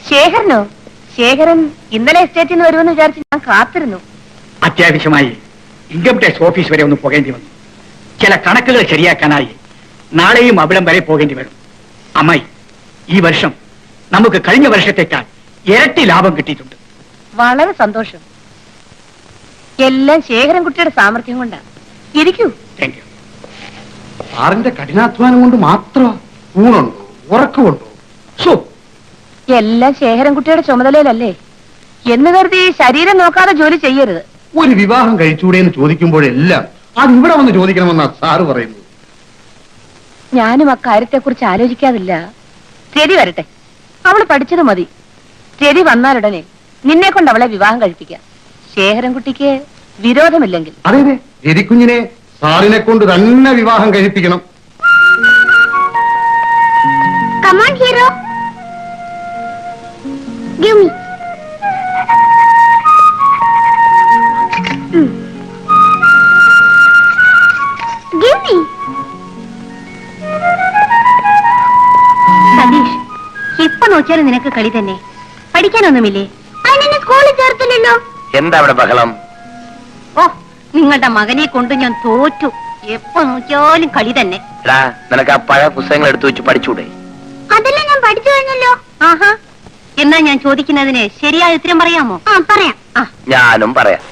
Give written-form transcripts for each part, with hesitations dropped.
ശേഖരനോ? ശേഖരൻ ഇന്നലെ എസ്റ്റേറ്റിൽ നിന്ന് വരുമെന്ന് വിചാരിച്ച് ഞാൻ കാത്തിരുന്നു. അത്യാവശ്യമായി ഇൻകം ടാക്സ് ഓഫീസ് വരെ ഒന്ന് പോകേണ്ടി വന്നു. ചില കണക്കുകൾ ശരിയാക്കാനായി നാളെയും അവിടം വരെ പോകേണ്ടി വരും. അമ്മായി, ഈ വർഷം നമുക്ക് കഴിഞ്ഞ വർഷത്തേക്കാൾ ഇരട്ടി ലാഭം കിട്ടിയിട്ടുണ്ട്. വളരെ സന്തോഷം. എല്ലാം ശേഖരൻ കുട്ടിയുടെ സാമർഥ്യം കൊണ്ടാണ്. ഇരിക്കൂ. Thank you. സാറിന്റെ കഠിനാധ്വാനം കൊണ്ട് മാത്രം ഊണുണ്ടോ, ഉറക്കമുണ്ടോ? എല്ലാം ശേഖരൻ കുട്ടിയുടെ ചുമതലയിലല്ലേ എന്ന് കരുതി ശരീരം നോക്കാതെ ജോലി ചെയ്യരുത്. ഒരു വിവാഹം കഴിച്ചൂടെ എന്ന് ചോദിക്കുമ്പോഴെല്ലാം അത് ഇവിടെ വന്ന് ചോദിക്കണമെന്നാ സാറ് പറയുന്നത്. ഞാനും അക്കാര്യത്തെ കുറിച്ച് ആലോചിക്കാതില്ല. രതി വരട്ടെ, അവള് പഠിച്ചത് മതി. രതി വന്നാലുടനെ നിന്നെ കൊണ്ട് അവളെ വിവാഹം കഴിപ്പിക്കാം. ശേഖരൻ കുട്ടിക്ക് വിരോധമില്ലെങ്കിൽ. അതെ, രതിക്കുഞ്ഞിനെ സാറിനെ കൊണ്ട് തന്നെ വിവാഹം കഴിപ്പിക്കണം. Come on, hero. Give me. Give me. Satheesh, ഇപ്പൊ നോക്കിയാലും നിനക്ക് കളി തന്നെ. പഠിക്കാനൊന്നുമില്ലേ? അതിനെ സ്കൂളിൽ ചേർത്തില്ലല്ലോ. എന്താ അവിടെ ബഹളം? ഓ, നിങ്ങളുടെ മകനെ കൊണ്ട് ഞാൻ തോറ്റു. എപ്പോ നോക്കിയാലും കളി തന്നെ. നിനക്ക് ആ പഴയ പുസ്തകങ്ങൾ എടുത്തു വെച്ച് പഠിച്ചൂടെ? അതെല്ലാം ഞാൻ പഠിച്ചു കഴിഞ്ഞല്ലോ. ആഹാ, എന്നാ ഞാൻ ചോദിക്കുന്നതിന് ശരിയായ ഉത്തരം പറയാമോ? പറയാം. ഞാനും പറയാം.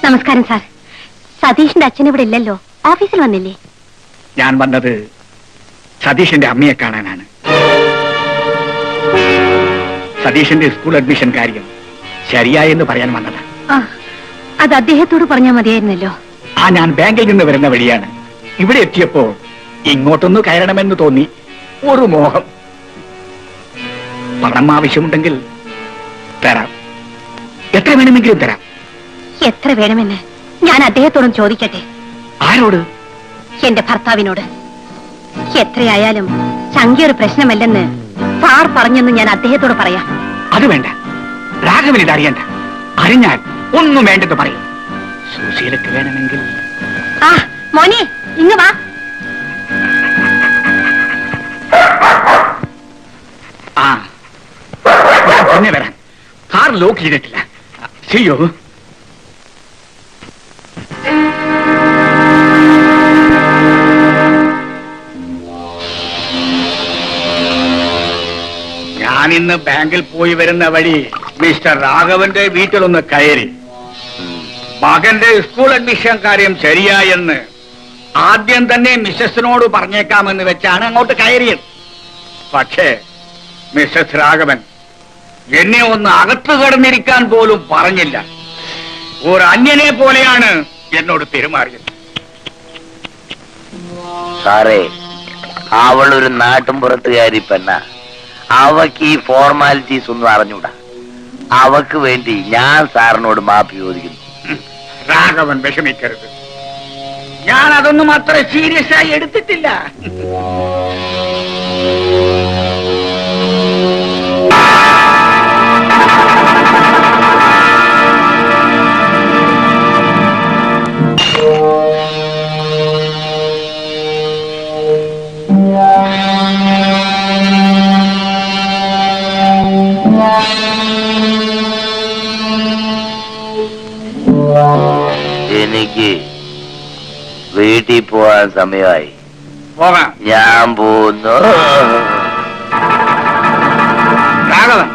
നമസ്കാരം സാർ. സതീഷിന്റെ അച്ഛൻ ഇവിടെ ഇല്ലല്ലോ, ഓഫീസിൽ വന്നില്ലേ? ഞാൻ വന്നത് സതീഷിന്റെ അമ്മയെ കാണാനാണ്. സതീഷിന്റെ സ്കൂൾ അഡ്മിഷൻ കാര്യം ശരിയായെന്ന് പറയാൻ വന്നതാണ്. അത് അദ്ദേഹത്തോട് പറഞ്ഞാൽ മതിയായിരുന്നല്ലോ. ഞാൻ ബാങ്കിൽ നിന്ന് വരുന്ന വഴിയാണ്. ഇവിടെ എത്തിയപ്പോ ഇങ്ങോട്ടൊന്ന് കയറണമെന്ന് തോന്നി. ഒരു മോഹം. പണം ആവശ്യമുണ്ടെങ്കിൽ തരാം. എത്ര വേണമെങ്കിലും തരാം. എത്ര വേണമെന്ന് ഞാൻ അദ്ദേഹത്തോടും ചോദിക്കട്ടെ? ആരോട്? എന്റെ ഭർത്താവിനോട്. എത്രയായാലും സംഖ്യ ഒരു പ്രശ്നമല്ലെന്ന് സാർ പറഞ്ഞെന്ന് ഞാൻ അദ്ദേഹത്തോട് പറയാം. അത് വേണ്ട, രാഘവന് ഇത് അറിയണ്ട. അറിഞ്ഞാൽ ഒന്നും വേണ്ടെന്ന് പറയും. സുശീലക്ക് വേണമെങ്കിൽ. മോനെ, ഇങ്ങ് വാ. പിന്നെ വരാൻ. കാർ ലോക്ക് ചെയ്തിട്ടില്ല. ചെയ്യോ? ഞാനിന്ന് ബാങ്കിൽ പോയി വരുന്ന വഴി മിസ്റ്റർ രാഘവന്റെ വീട്ടിലൊന്ന് കയറി. മകന്റെ സ്കൂൾ അഡ്മിഷൻ കാര്യം ശരിയായെന്ന് ആദ്യം തന്നെ മിസ്സസിനോട് പറഞ്ഞേക്കാമെന്ന് വെച്ചാണ് അങ്ങോട്ട് കയറിയത്. പക്ഷേ മിസ്സസ് രാഘവൻ എന്നെ ഒന്ന് അകത്ത് കിടന്നിരിക്കാൻ പോലും പറഞ്ഞില്ല. ഒരു അന്യനെ പോലെയാണ് എന്നോട് പെരുമാറിയത്. സാറേ, അവളൊരു നാട്ടും പുറത്തുകാരി പെണ്ണ. അവക്ക് ഈ ഫോർമാലിറ്റീസ് ഒന്നും അറിഞ്ഞൂടാ. അവക്ക് വേണ്ടി ഞാൻ സാറിനോട് മാപ്പ് ചോദിക്കുന്നു. രാഘവൻ വിഷമിക്കരുത്. ഞാൻ അതൊന്നും അത്ര സീരിയസ് ആയി എടുത്തിട്ടില്ല. എനിക്ക് വീട്ടിൽ പോവാൻ സമയമായി. പോകാം. ഞാൻ പോകുന്നു. രാഘവൻ,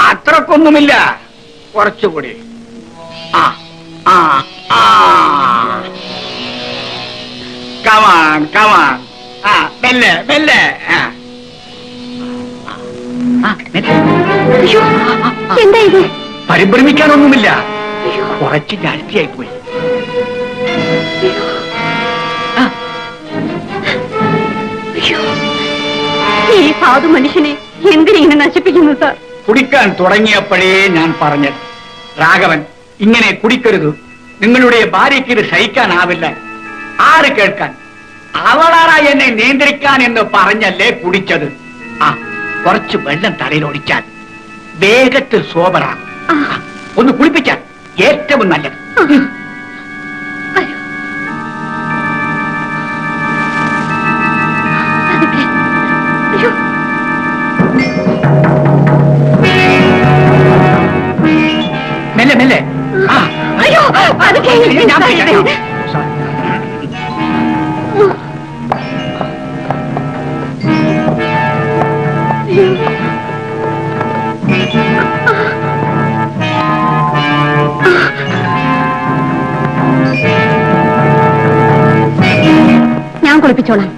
അത്രക്കൊന്നുമില്ല, കുറച്ചുകൂടി. Come on come on. മെല്ലെ മെല്ലെ. മെല്ലെ. അയ്യോ, എന്താ ഇത്? പരിഭ്രമിക്കാനൊന്നുമില്ല, കുറച്ച് ജാസ്തിയായി പോയി. ഈ സാധു മനുഷ്യനെ എന്തിനെ നശിപ്പിക്കുന്നു സാർ? കുടിക്കാൻ തുടങ്ങിയപ്പോഴേ ഞാൻ പറഞ്ഞത്, രാഘവൻ ഇങ്ങനെ കുടിക്കരുത്, നിങ്ങളുടെ ഭാര്യയ്ക്ക് ഇത് സഹിക്കാനാവില്ല. ആര് കേൾക്കാൻ? അവളാണ് എന്നെ നിയന്ത്രിക്കാൻ എന്ന് പറഞ്ഞല്ലേ കുടിച്ചത്. ആ, കുറച്ച് വെള്ളം തലയിൽ ഒഴിച്ചാൽ വേഗത്തിൽ സോബറാകും. ഒന്ന് കുളിപ്പിച്ചാൽ ഏറ്റവും നല്ലത്. മെല്ലെ മെല്ലെ. അയ്യോ, ഞാൻ പിടിക്കാം. ഞാൻ കുളിപ്പിച്ചോളാം.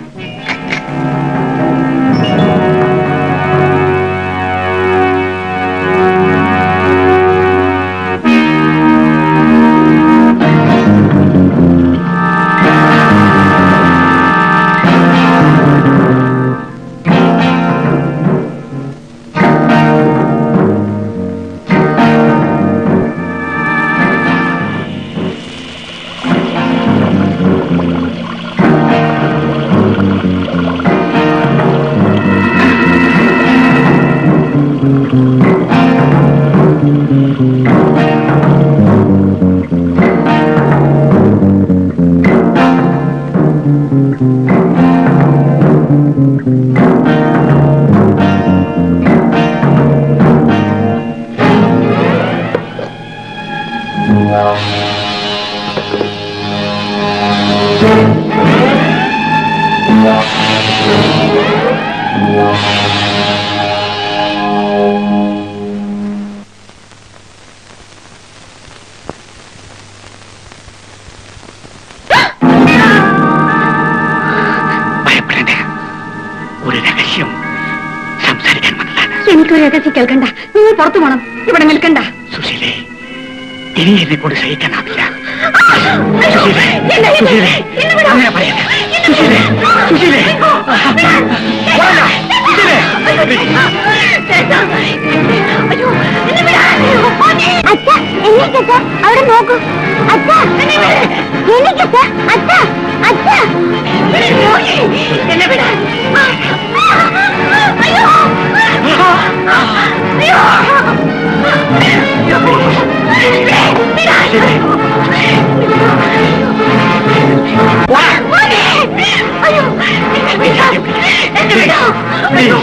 എനിക്കൊരു രഹസ്യം കേൾക്കണ്ട. നിങ്ങൾ പുറത്തു പോണം, ഇവിടെ നിൽക്കണ്ട. സുശീലേ, ഇനി എന്നെ കൊണ്ട് സഹിക്കാനാവില്ല. അങ്ങനെ പറയണ്ട സുശീലേ. സുശീലേ, അവിടെ നോക്കൂ. അച്ഛാ, അച്ഛാ, അച്ഛാ, എന്നെ വിടാ. അയ്യോ, അയ്യോ, അയ്യോ,